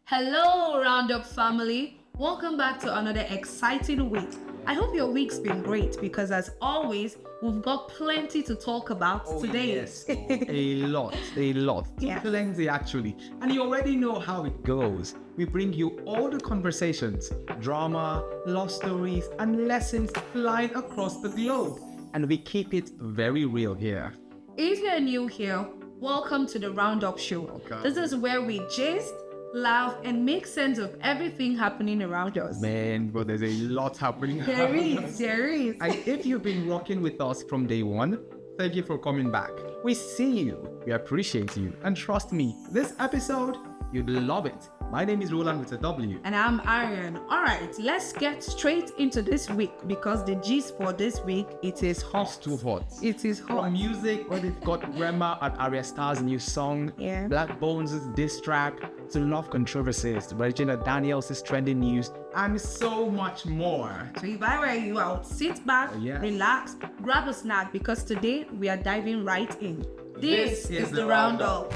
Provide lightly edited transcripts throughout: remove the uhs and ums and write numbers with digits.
Hello, Roundup family. Welcome back to another exciting week. I hope your week's been great because, as always, we've got plenty to talk about today. Yes, a lot, Yeah. plenty actually. And you already know how it goes. We bring you all the conversations, drama, love stories, and lessons flying across the globe. And we keep it very real here. If you're new here, welcome to the Roundup Show. Okay. This is where we gist, laugh, and make sense of everything happening around us. Man, but there's a lot happening. There is. And if you've been rocking with us from day one, thank you for coming back. We see you, we appreciate you, and trust me, this episode, you'd love it. My name is Roland with a W. And I'm Arian. Alright, let's get straight into this week because the gist for this week, it is hot. Too hot. It is hot. From music, where they've got Rema and Ayra Starr's new song, Yeah. Blaqbonez' diss track, to love controversies, to Regina Daniels' trending news, and so much more. So if I were you, I would sit back, Yes. relax, grab a snack because today we are diving right in. This is the Roundup.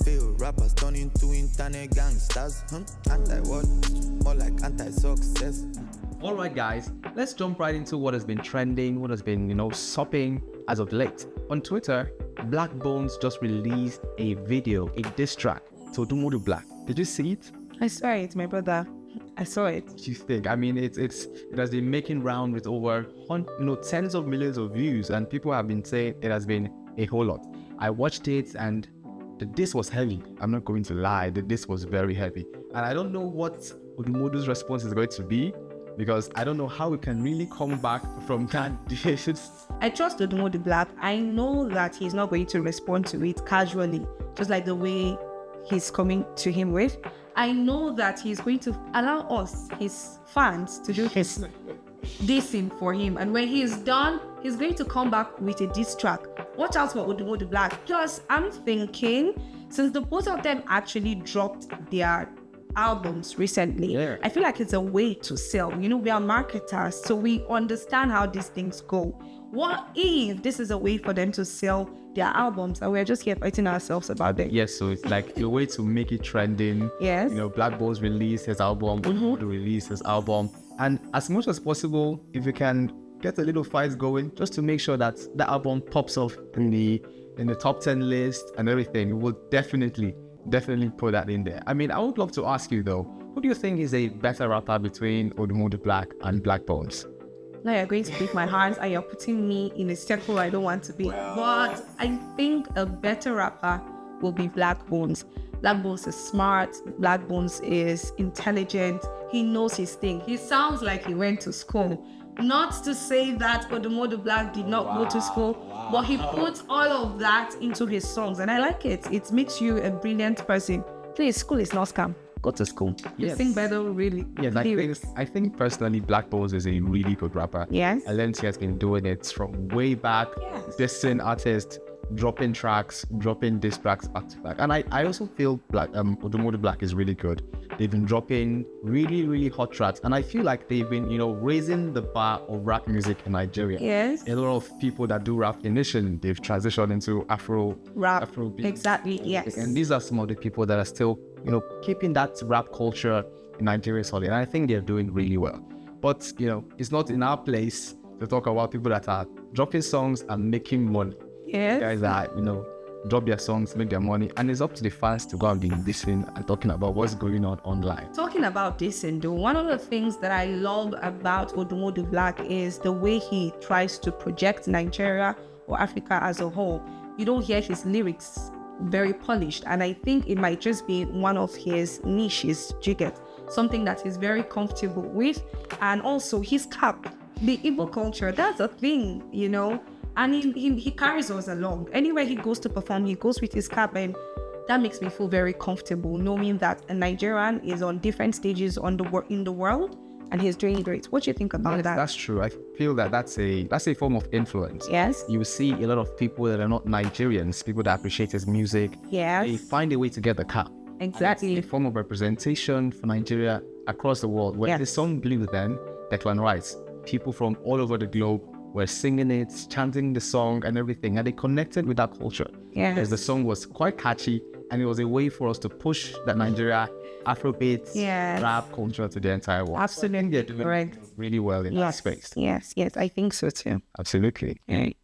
Feel rappers turn into internet gangsters. Anti-what? More like anti-success. All right, guys, let's jump right into what has been trending, what has been, sopping as of late. On Twitter, Blaqbonez just released a video, a diss track to Odumodublvck. Did you see it? I saw it, my brother. I saw it. What do you think? I mean, it has been making round with over tens of millions of views, and people have been saying it has been a whole lot. I watched it, and the diss was heavy. I'm not going to lie, the diss was very heavy, and I don't know what Odumodu's response is going to be, because I don't know how we can really come back from that diss. I trust Odumodublvck. I know that he's not going to respond to it casually, just like the way he's coming to him with. I know that he's going to allow us, his fans, to do his dissing for him. And when he is done, he's going to come back with a diss track. Watch out for Odumodublvck. Plus, I'm thinking, since the both of them actually dropped their albums recently, Yeah. I feel like it's a way to sell. We are marketers, so we understand how these things go. What if this is a way for them to sell their albums and we're just here fighting ourselves about it? Yes, so it's like a way to make it trending. Yes. Blaqbonez released his album, Odumodu released his album, and as much as possible, if you can get a little fight going, just to make sure that the album pops off in the top 10 list and everything, we'll definitely put that in there. I mean, I would love to ask you though, who do you think is a better rapper between Odumodublvck and Blaqbonez? Now you're going to break my heart and you're putting me in a circle I don't want to be. But I think a better rapper will be Blaqbonez. Blaqbonez is smart. Blaqbonez is intelligent. He knows his thing. He sounds like he went to school. Not to say that Odumodublvck did not go to school, but he puts all of that into his songs. And I like it. It makes you a brilliant person. Please, school is not scam. Go to school. You Yes. sing better, really. Yes, I think personally Blaqbonez is a really good rapper. Yes. I learned he has been doing it from way back, Yes. dissing artists, dropping tracks, dropping diss tracks back to back. And I also feel Odumodublvck is really good. They've been dropping really, really hot tracks. And I feel like they've been, raising the bar of rap music in Nigeria. Yes. A lot of people that do rap initially, they've transitioned into Rap. Afrobeat. Exactly, yes. And these are some of the people that are still, keeping that rap culture in Nigeria solid. And I think they're doing really well. But, it's not in our place to talk about people that are dropping songs and making money. Yes. Guys that, drop their songs, make their money. And it's up to the fans to go and be listening and talking about what's going on online. Talking about this, and one of the things that I love about Odumodublvck is the way he tries to project Nigeria or Africa as a whole. You don't hear his lyrics very polished, and I think it might just be one of his niches. Do you get something that he's very comfortable with? And also his cap, the Igbo culture, that's a thing, and he carries us along. Anywhere he goes to perform, he goes with his cap, and that makes me feel very comfortable knowing that a Nigerian is on different stages in the world and he's doing great. What do you think about that? That's true. I feel that that's a form of influence. Yes. You will see a lot of people that are not Nigerians, people that appreciate his music. Yes. They find a way to get the car. Exactly. It's a form of representation for Nigeria across the world. When the song blew then, Declan Rice, people from all over the globe were singing it, chanting the song and everything, and they connected with that culture. Yes. Because the song was quite catchy, and it was a way for us to push that Nigeria Afrobeat rap culture to the entire world. Absolutely. So I think they're doing really well in that space. Yes, I think so too. Absolutely. Okay.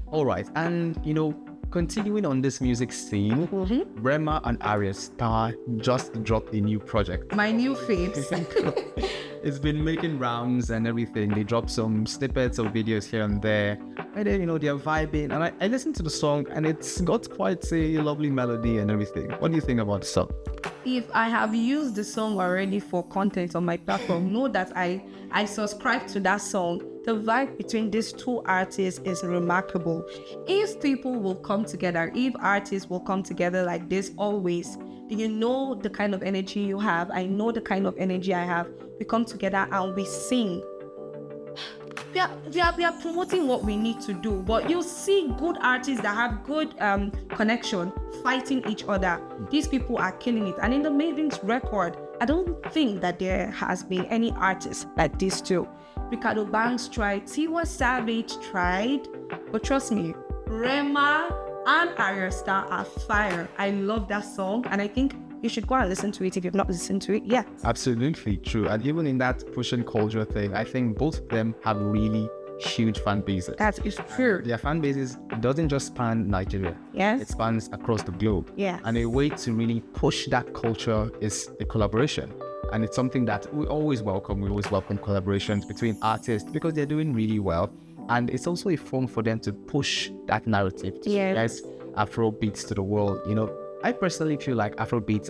All right, and continuing on this music scene, Rema and Ayra Starr just dropped a new project. My new faves. It's been making rounds and everything. They dropped some snippets of videos here and there. And then, they're vibing. And I listened to the song, and it's got quite a lovely melody and everything. What do you think about the song? If I have used the song already for content on my platform, know that I subscribe to that song. The vibe between these two artists is remarkable. If people will come together, if artists will come together like this always, do you know the kind of energy you have? I know the kind of energy I have. We come together and we sing. We are promoting what we need to do, but you see good artists that have good connection fighting each other. These people are killing it. And in the Maven's record, I don't think that there has been any artist like these two. Ricardo Banks tried, Tiwa Savage tried, but trust me, Rema and Ayra Starr are fire. I love that song, and I think you should go and listen to it if you've not listened to it yet. Absolutely true. And even in that push and culture thing, I think both of them have really huge fan bases. That is true. Their fan bases doesn't just span Nigeria. Yes. It spans across the globe. Yes. And a way to really push that culture is a collaboration. And it's something that we always welcome. We always welcome collaborations between artists because they're doing really well. And it's also a form for them to push that narrative to Yes. Afrobeats to the world. I personally feel like Afrobeats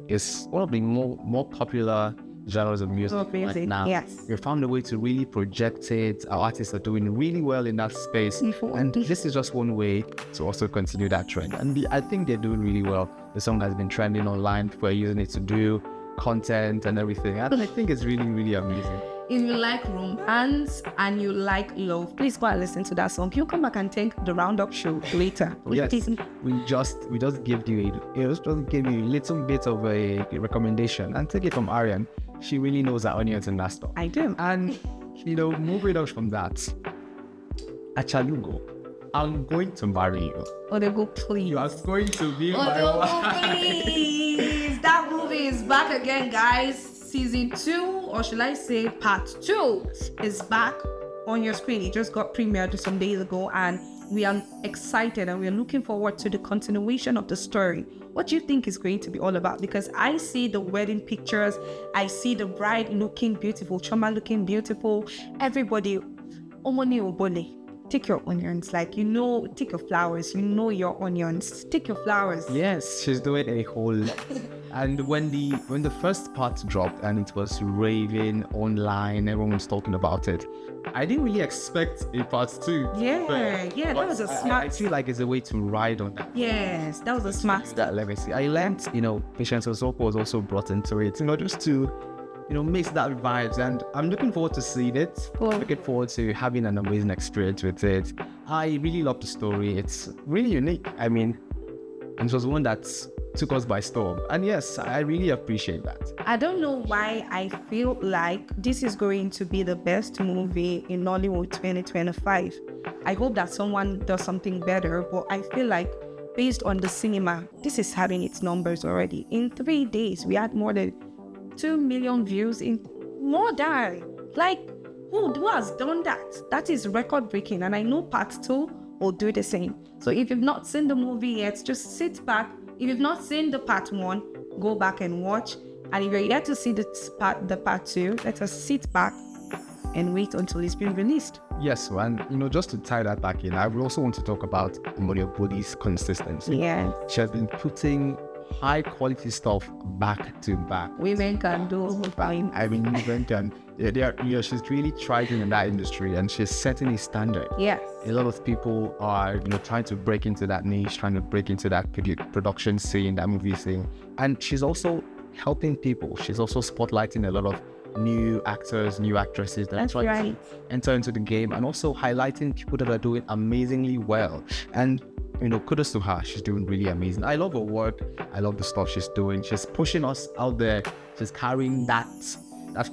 is one of the more popular genres of music right now. Yes. We found a way to really project it. Our artists are doing really well in that space. And this is just one way to also continue that trend. And I think they're doing really well. The song has been trending online. We're using it to do content and everything. And I think it's really, really amazing. If you like romance and you like love, please go and listen to that song. You'll come back and take the roundup show later. Yes, we just give you a little bit of a recommendation, and take it from Arian. She really knows her onions and that stuff. I do. And moving on from that, Achalugo, I'm going to marry you. Odumodublvck, please. You are going to be my wife. Odumodublvck, please. That movie is back again, guys. Season 2, or should I say part 2, is back on your screen. It just got premiered some days ago, and we are excited and we are looking forward to the continuation of the story. What do you think is going to be all about? Because I see the wedding pictures, I see the bride looking beautiful, Choma looking beautiful, everybody. Omoni obole. Take your onions, take your flowers. Your onions. Take your flowers. Yes, she's doing a whole. And when the first part dropped and it was raving online, everyone was talking about it. I didn't really expect a part 2. Yeah, that was a smart. I feel like it's a way to ride on that. Yes, that was a smart That legacy. I learned, Patience Osoko was also brought into it, just to makes that vibes, and I'm looking forward to seeing it. Looking forward to having an amazing experience with it. I really love the story. It's really unique. I mean, it was one that took us by storm, and yes, I really appreciate that. I don't know why I feel like this is going to be the best movie in Nollywood 2025. I hope that someone does something better, but I feel like based on the cinema, this is having its numbers already. In 3 days, we had more than 2 million views in more than who has done that? That is record breaking, and I know part 2 will do the same. So if you've not seen the movie yet, just sit back. If you've not seen the part 1, go back and watch, And if you're yet to see the part 2, let us sit back and wait until it's been released. Yes, and just to tie that back in, I would also want to talk about Odumodublvck's consistency. Yes. She has been putting high quality stuff back to back. Women can do fine. I mean, women can. She's really thriving in that industry, and she's setting a standard. Yes. A lot of people are, trying to break into that niche, trying to break into that production scene, that movie scene, and she's also helping people. She's also spotlighting a lot of new actors, new actresses that are trying to enter into the game, and also highlighting people that are doing amazingly well. And kudos to her. She's doing really amazing. I love her work. I love the stuff she's doing. She's pushing us out there. She's carrying that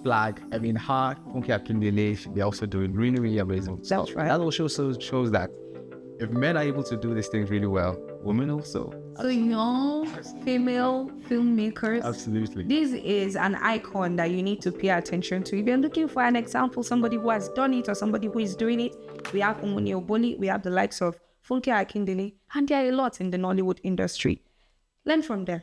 flag. I mean, her, Funke Akindele, they're also doing really, really amazing. That's right. That also shows that if men are able to do these things really well, women also. So young female filmmakers. Absolutely. This is an icon that you need to pay attention to. If you're looking for an example, somebody who has done it or somebody who is doing it, we have Odumodublvck, we have the likes of Funke Akindele, and there are a lot in the Nollywood industry. Learn from them.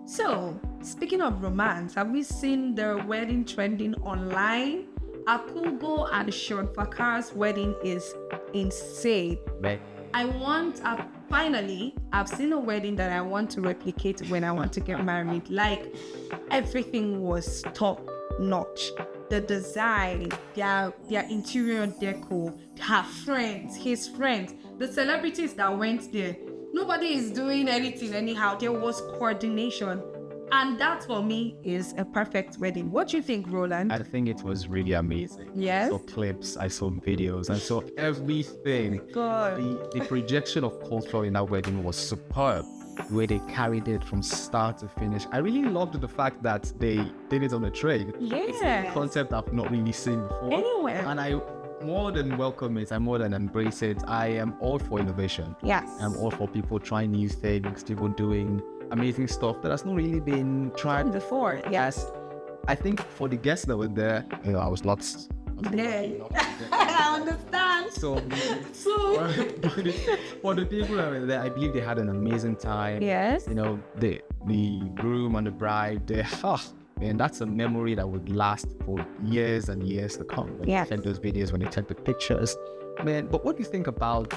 So, speaking of romance, have we seen their wedding trending online? Akugo and Shawn Akwa's wedding is insane. Right. I've seen a wedding that I want to replicate when I want to get married. Like, everything was top notch. The design, their interior decor, her friends, his friends, the celebrities that went there. Nobody is doing anything anyhow. There was coordination. And that for me is a perfect wedding. What do you think, Roland? I think it was really amazing. Yes. I saw clips, I saw videos, I saw everything. God. The projection of culture in that wedding was superb. The way they carried it from start to finish. I really loved the fact that they did it on a train. It's a concept I've not really seen before. Anywhere. And I more than welcome it. I more than embrace it. I am all for innovation. Yes. I'm all for people trying new things, people doing amazing stuff that has not really been tried before. Yes. I think for the guests that were there, I was not there. I understand. So for the people that were there, I believe they had an amazing time. Yes. The groom and the bride, man, that's a memory that would last for years and years to come. When they take those videos, when they take the pictures. Man, but what do you think about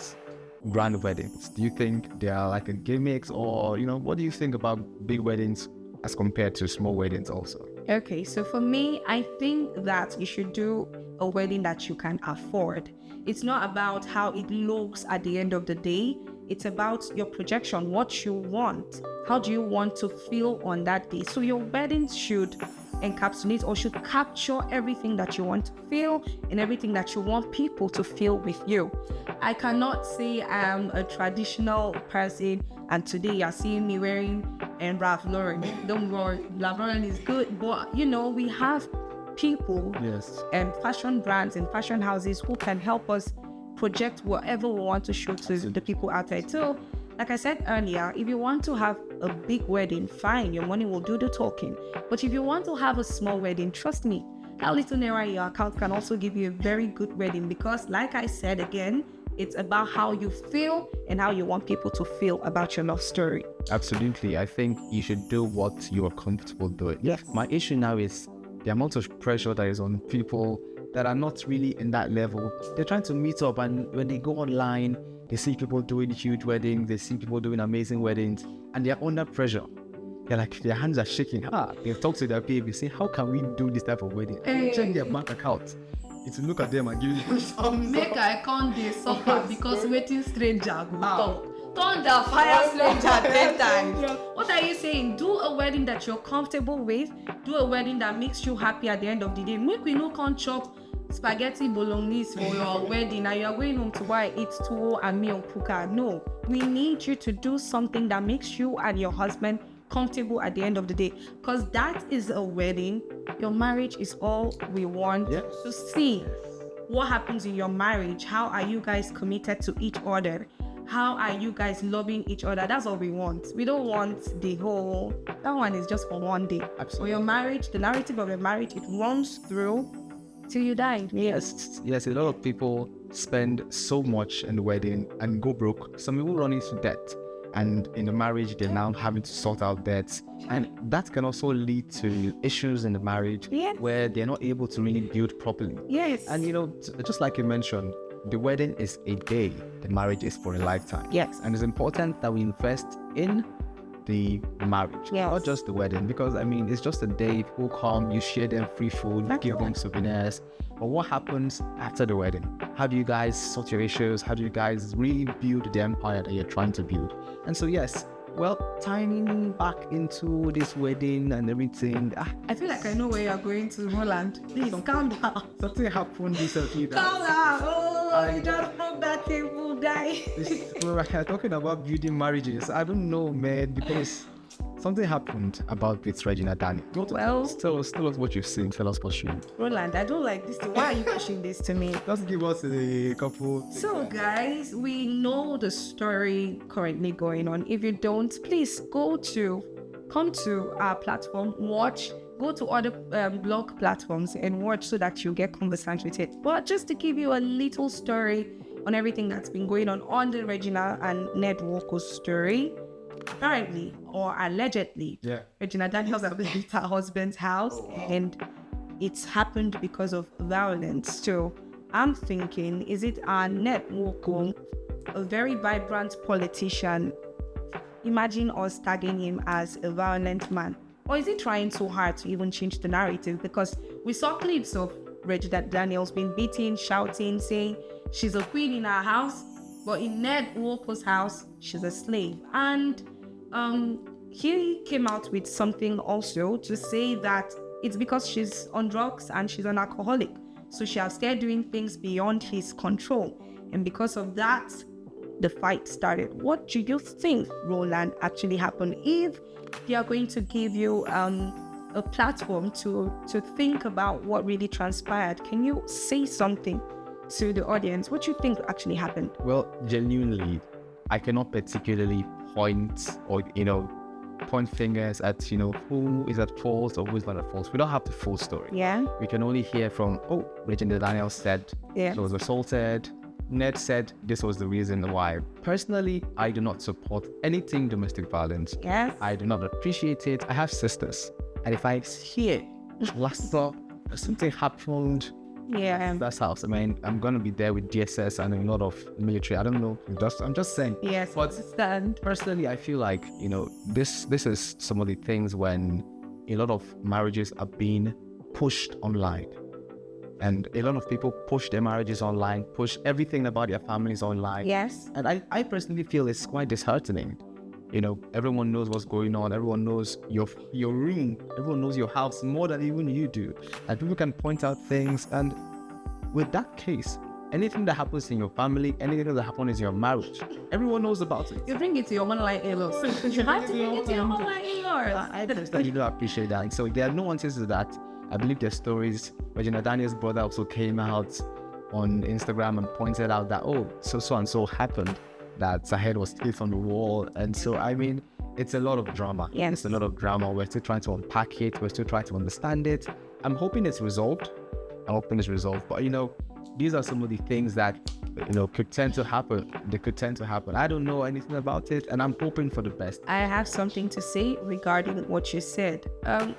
grand weddings? Do you think they are like a gimmicks, or what do you think about big weddings as compared to small weddings also? Okay, so for me, I think that you should do a wedding that you can afford. It's not about how it looks at the end of the day. It's about your projection, what you want. How do you want to feel on that day? So your wedding should encapsulate or should capture everything that you want to feel and everything that you want people to feel with you. I cannot say I'm a traditional person and today you're seeing me wearing Ralph Lauren. Don't worry, Ralph Lauren is good, but we have people and fashion brands and fashion houses who can help us project whatever we want to show to the people out there. So, like I said earlier, if you want to have a big wedding, fine, your money will do the talking. But if you want to have a small wedding, trust me, that little naira in your account can also give you a very good wedding, because like I said again, it's about how you feel and how you want people to feel about your love story. Absolutely. I think you should do what you are comfortable doing. Yes. My issue now is the amount of pressure that is on people that are not really in that level. They're trying to meet up, and when they go online, they see people doing huge weddings, they see people doing amazing weddings, and they're under pressure. They're like, their hands are shaking. They've talked to their PA, say, how can we do this type of wedding? Check their bank account. It's to look at them and give you some. Make I can't dey suffer because waiting stranger go talk. Turn the fire stranger 10 times. What are you saying? Do a wedding that you're comfortable with. Do a wedding that makes you happy at the end of the day. Make we no come chop spaghetti bolognese for your wedding and you're going home to eat tuwo and meal kuka. No, we need you to do something that makes you and your husband comfortable at the end of the day, because that is a wedding. Your marriage is all we want to see. What happens in your marriage? How are you guys committed to each other? How are you guys loving each other? That's all we want. We don't want the whole, that one is just for one day. Absolutely. For your marriage, the narrative of your marriage, it runs through till you die. Yes, a lot of people spend so much in the wedding and go broke. Some people run into debt, and in the marriage, they're now having to sort out debts. And that can also lead to issues in the marriage where they're not able to really build properly. Yes. And just like you mentioned, the wedding is a day, the marriage is for a lifetime. Yes. And it's important that we invest in the marriage, not just the wedding, because it's just a day. People come, you share them free food, give them souvenirs. But what happens after the wedding? How do you guys sort your issues? How do you guys rebuild the empire that you're trying to build? And so tying back into this wedding and everything. I feel like I know where you're going to, Roland. Please calm down. Something happened recently. Calm down. You just broke that table, die. We're talking about building marriages. I don't know, man, because something happened with Regina Daniels. Well, tell us what you've seen. Tell us what you. Roland, I don't like this. Why are you pushing this to me? Just give us a couple. So, guys, we know the story currently going on. If you don't, please come to our platform, go to other blog platforms and watch so that you get conversant with it. But just to give you a little story on everything that's been going on the Regina and Ned Nwoko story. Apparently or allegedly, Regina Daniels has left her husband's house, and it's happened because of violence. So I'm thinking, is it Ned Nwoko, a very vibrant politician? Imagine us tagging him as a violent man. Or is he trying so hard to even change the narrative? Because we saw clips of Regina Daniels being beaten, shouting, saying she's a queen in her house, but in Ned Nwoko's house, she's a slave. And he came out with something also to say that it's because she's on drugs and she's an alcoholic. So she has started doing things beyond his control. And because of that, the fight started. What do you think, Roland, actually happened? If they are going to give you a platform to think about what really transpired, can you say something to the audience? What you think actually happened? Well, genuinely, I cannot particularly point fingers at who is at fault or who is not at fault. We don't have the full story. We can only hear from Regina Daniels said she was assaulted. Ned said this was the reason why. Personally, I do not support anything domestic violence. I do not appreciate it. I have sisters, and if I hear something happened that's house, I'm gonna be there with DSS and a lot of military. I don't know. I'm just saying. Yes, but understand. Personally, I feel like this is some of the things when a lot of marriages are being pushed online, and a lot of people push their marriages online, push everything about their families online. And I personally feel it's quite disheartening. Everyone knows what's going on. Everyone knows your room. Everyone knows your house more than even you do. And people can point out things. And with that case, anything that happens in your family, anything that happens in your marriage, everyone knows about it. You bring it to your online in-laws. You have to bring it to your online in-laws. I personally don't appreciate that. So there are nuances to that. I believe there's stories. Regina Daniels' brother also came out on Instagram and pointed out that, so and so happened. That Sahed was hit on the wall. And so, it's a lot of drama. It's a lot of drama. We're still trying to unpack it. We're still trying to understand it. I'm hoping it's resolved. But, these are some of the things that, could tend to happen. They could tend to happen. I don't know anything about it, and I'm hoping for the best. I have something to say regarding what you said.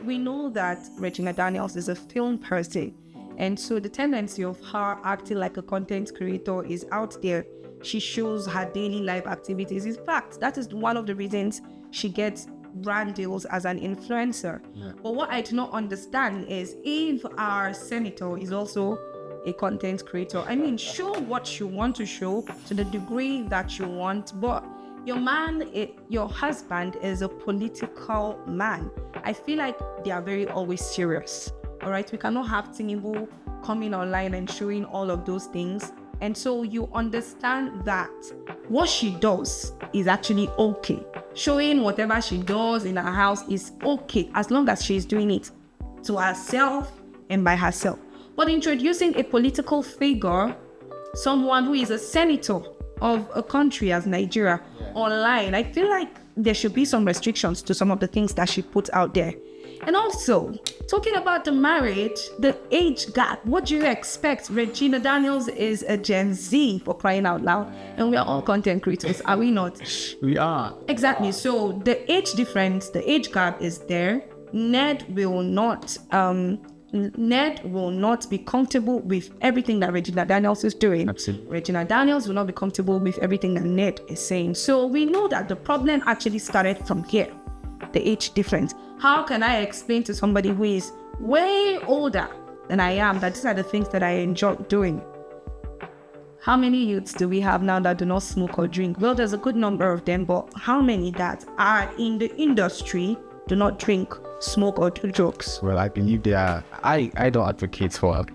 We know that Regina Daniels is a film person. And so the tendency of her acting like a content creator is out there. She shows her daily life activities. In fact, that is one of the reasons she gets brand deals as an influencer. But what I do not understand is if our senator is also a content creator, show what you want to show to the degree that you want, but your husband is a political man. I feel like they are very always serious. All right, we cannot have Tinubu coming online and showing all of those things And so you understand that what she does is actually okay. Showing whatever she does in her house is okay as long as she's doing it to herself and by herself. But introducing a political figure, someone who is a senator of a country as Nigeria, online, I feel like there should be some restrictions to some of the things that she puts out there. And also, talking about the marriage, the age gap, what do you expect? Regina Daniels is a Gen Z, for crying out loud, and we are all content creators, are we not? We are. Exactly. So the age difference, the age gap is there. Ned will not be comfortable with everything that Regina Daniels is doing. Absolutely. Regina Daniels will not be comfortable with everything that Ned is saying. So we know that the problem actually started from here, the age difference. How can I explain to somebody who is way older than I am that these are the things that I enjoy doing? How many youths do we have now that do not smoke or drink? Well, there's a good number of them, but how many that are in the industry do not drink, smoke, or do drugs? Well, I believe they are. I don't advocate for,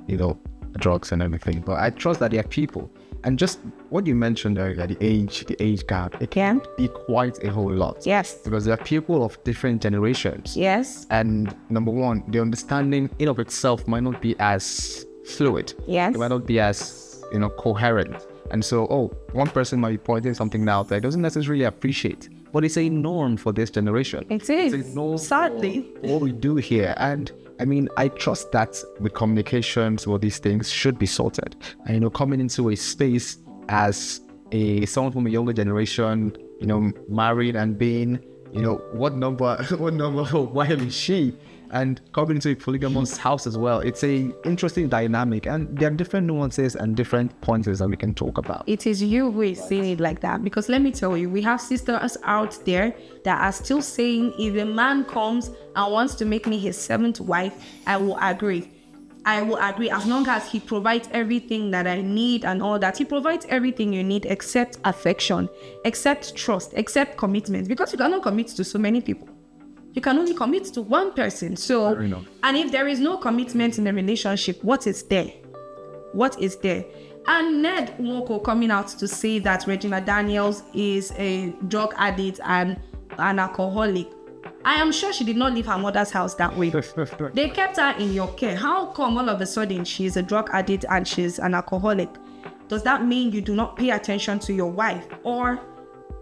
drugs and everything, but I trust that they are people. And just what you mentioned earlier, the age gap, it can be quite a whole lot. Yes. Because there are people of different generations. Yes. And number one, the understanding in of itself might not be as fluid. Yes. It might not be as, coherent. And so, one person might be pointing something out that I doesn't necessarily appreciate, but it's a norm for this generation. It is, it's a norm sadly. for what we do here. And I trust that with communications, all these things should be sorted. And, coming into a space as someone from a younger generation, married and being, what number, why is she? And coming into a polygamous house as well. It's a interesting dynamic, and there are different nuances and different pointers that we can talk about. It is you who is saying it like that, because let me tell you, we have sisters out there that are still saying, if a man comes and wants to make me his seventh wife, I will agree. I will agree as long as he provides everything that I need and all that. He provides everything you need except affection, except trust, except commitment, because you cannot commit to so many people. You can only commit to one person. So, and if there is no commitment in the relationship, what is there? What is there? And Ned Nwoko coming out to say that Regina Daniels is a drug addict and an alcoholic. I am sure she did not leave her mother's house that way. They kept her in your care. How come all of a sudden she's a drug addict and she's an alcoholic? Does that mean you do not pay attention to your wife? Or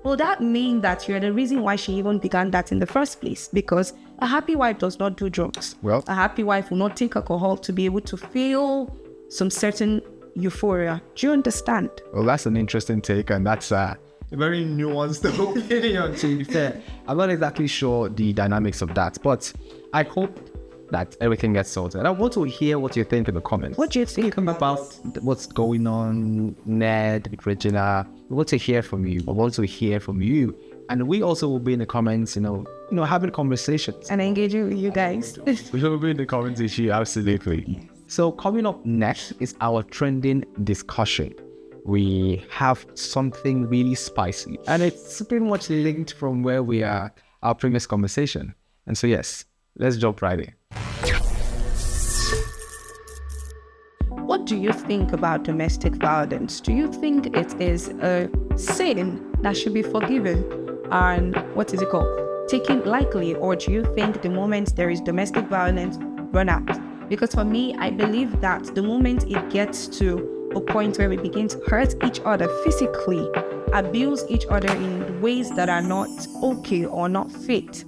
will that mean that you're the reason why she even began that in the first place? Because a happy wife does not do drugs. Well, a happy wife will not take alcohol to be able to feel some certain euphoria. Do you understand? Well, that's an interesting take, and that's a very nuanced opinion, to be fair. I'm not exactly sure the dynamics of that, but I hope that everything gets sorted. I want to hear what you think in the comments. What do you think about what's going on, Ned, Regina? We want to hear from you. I want to hear from you. And we also will be in the comments, having conversations. And engaging with you guys. We will be in the comments issue, absolutely. So coming up next is our trending discussion. We have something really spicy, and it's pretty much linked from where we are, our previous conversation. And so yes, let's jump right in. What do you think about domestic violence? Do you think it is a sin that should be forgiven and taken lightly? Or do you think the moment there is domestic violence, run out? Because for me, I believe that the moment it gets to a point where we begin to hurt each other physically, abuse each other in ways that are not okay or not fit,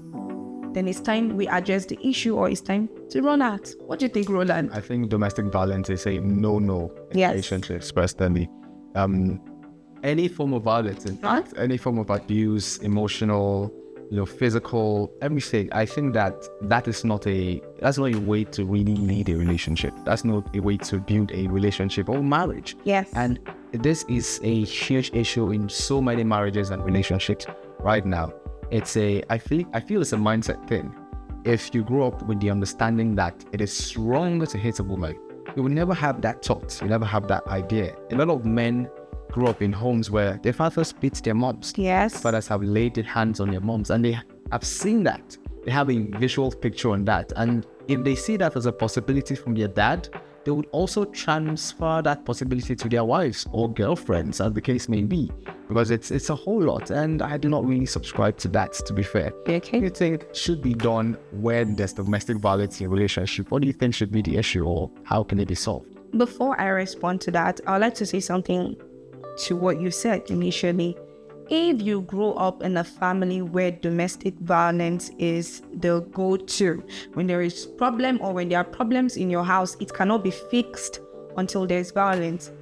then it's time we address the issue, or it's time to run out. What do you think, Roland? I think domestic violence is a no-no in relationships, personally. Any form of violence, in fact, any form of abuse, emotional, physical, everything. I think that is not a way to really lead a relationship. That's not a way to build a relationship or marriage. Yes. And this is a huge issue in so many marriages and relationships right now. I feel it's a mindset thing. If you grow up with the understanding that it is wrong to hit a woman, you will never have that thought. You never have that idea. A lot of men grew up in homes where their fathers beat their moms. Yes. Fathers have laid their hands on their moms, and they have seen that. They have a visual picture on that. And if they see that as a possibility from their dad, they would also transfer that possibility to their wives or girlfriends, as the case may be, because it's a whole lot, and I do not really subscribe to that, to be fair. Okay. You think should be done when there's domestic violence in a relationship? What do you think should be the issue, or how can it be solved? Before I respond to that, I'd like to say something to what you said initially. If you grow up in a family where domestic violence is the go-to, when there is problem or when there are problems in your house, it cannot be fixed until there's violence.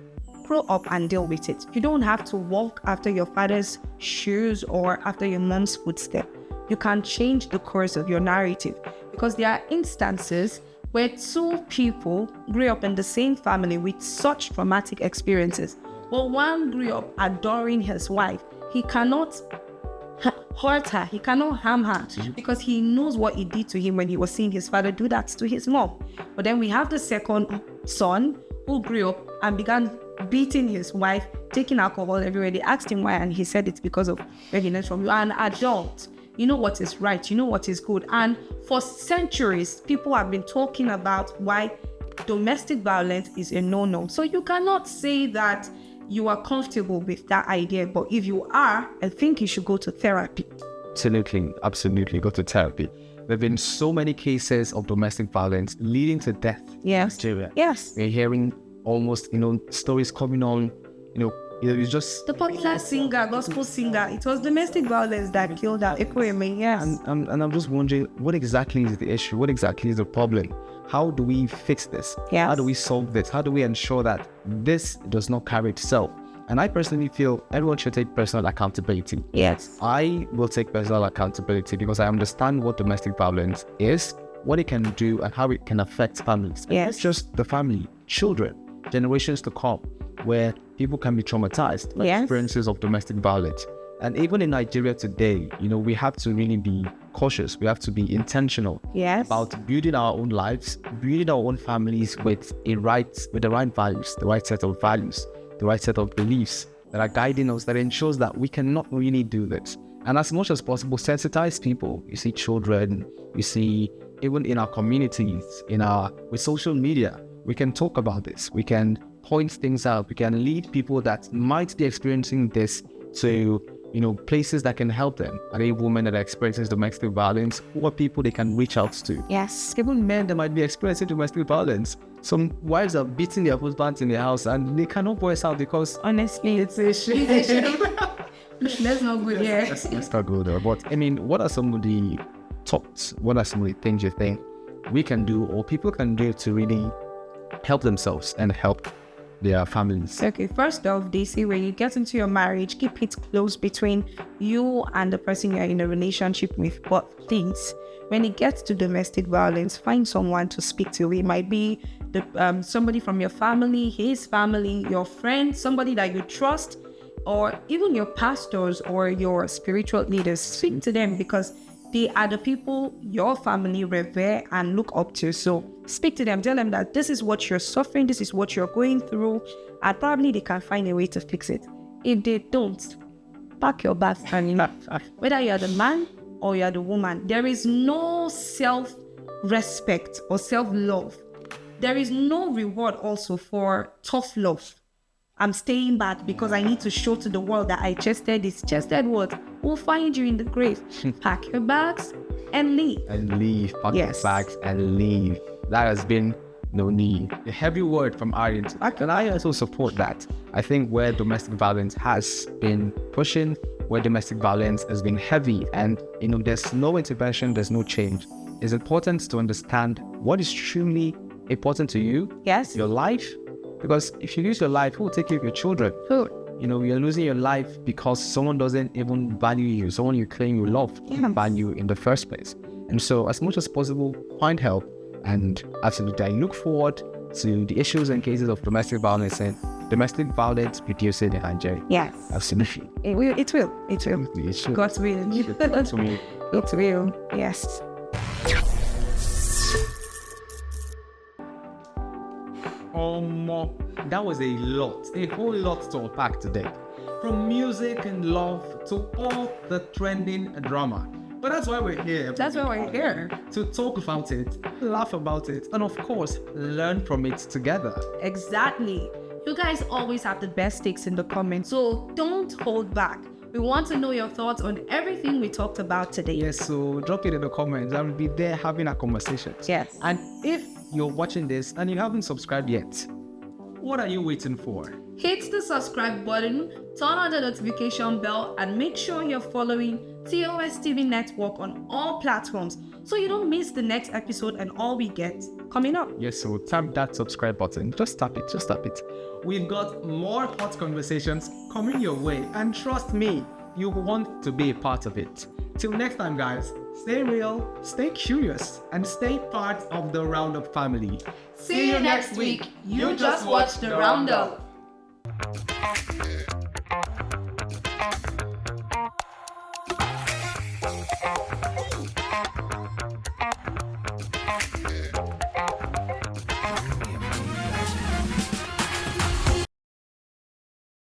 Grow up and deal with it. You don't have to walk after your father's shoes or after your mom's footsteps. You can change the course of your narrative, because there are instances where two people grew up in the same family with such traumatic experiences. But one grew up adoring his wife. He cannot hurt her, he cannot harm her, because he knows what he did to him when he was seeing his father do that to his mom. But then we have the second son who grew up and began beating his wife, taking alcohol everywhere. They asked him why, and he said it's because of where he learned from. You are an adult. You know what is right. You know what is good. And for centuries, people have been talking about why domestic violence is a no-no. So you cannot say that you are comfortable with that idea. But if you are, I think you should go to therapy. Absolutely, go to therapy. There have been so many cases of domestic violence leading to death in Nigeria. Yes. We're hearing almost, stories coming on, it's just... The popular singer, gospel singer, it was domestic violence that killed her. Yes. And I'm just wondering, what exactly is the issue? What exactly is the problem? How do we fix this? Yes. How do we solve this? How do we ensure that this does not carry itself? And I personally feel everyone should take personal accountability. Yes. I will take personal accountability because I understand what domestic violence is, what it can do, and how it can affect families. Yes. Not just the family, children, generations to come, where people can be traumatized by experiences of domestic violence. And even in Nigeria today, we have to really be cautious. We have to be intentional about building our own lives, building our own families with the right values, the right set of values, the right set of beliefs that are guiding us, that ensures that we cannot really do this. And as much as possible, sensitize people. You see children, you see even in our communities, with social media, we can talk about this. We can point things out. We can lead people that might be experiencing this to places that can help them. Are they women that are experiencing domestic violence? Who are people they can reach out to? Yes. Even men that might be experiencing domestic violence. Some wives are beating their husbands in the house and they cannot voice out because... Honestly, it's a shame. That's not good, Let's not go there. But, what are some of the thoughts? What are some of the things you think we can do or people can do to really help themselves and help their families? Okay, first off, they say when you get into your marriage, keep it close between you and the person you're in a relationship with. But things, when it gets to domestic violence, find someone to speak to. It might be somebody from your family, his family, your friend, somebody that you trust, or even your pastors or your spiritual leaders. Speak to them because they are the people your family revere and look up to. So speak to them, tell them that this is what you're suffering, this is what you're going through, and probably they can find a way to fix it. If they don't, pack your bags and whether you're the man or you're the woman, there is no self-respect or self-love. There is no reward also for tough love. I'm staying back because I need to show to the world that I chested this. Chested what? We'll find you in the grave. Pack your bags and leave. Pack your bags and leave. That has been the heavy word from Aryan. And I also support that. I think where domestic violence has been pushing, where domestic violence has been heavy, and there's no intervention, there's no change. It's important to understand what is truly important to you. Yes. Your life. Because if you lose your life, who will take care of your children? Who? You're losing your life because someone doesn't even value you. Someone you claim you love doesn't value you in the first place. And so as much as possible, find help. And absolutely, I look forward to the issues and cases of domestic violence and domestic violence reducing in Nigeria. Yes. Absolutely. It will. It should. God will. It will. Yes. That was a whole lot to unpack today. From music and love to all the trending drama. But that's why we're here. That's why we're here. To talk about it, laugh about it, and of course, learn from it together. Exactly. You guys always have the best takes in the comments, so don't hold back. We want to know your thoughts on everything we talked about today. Yes, so drop it in the comments. I will be there having a conversation. Yes. And if you're watching this and you haven't subscribed yet, what are you waiting for? Hit the subscribe button, turn on the notification bell, and make sure you're following TOS TV Network on all platforms so you don't miss the next episode and all we get coming up. Yes, so tap that subscribe button. Just tap it. We've got more hot conversations coming your way, and trust me, you want to be a part of it. Till next time, guys, stay real, stay curious, and stay part of the Roundup family. See you next week. You just watched the Roundup.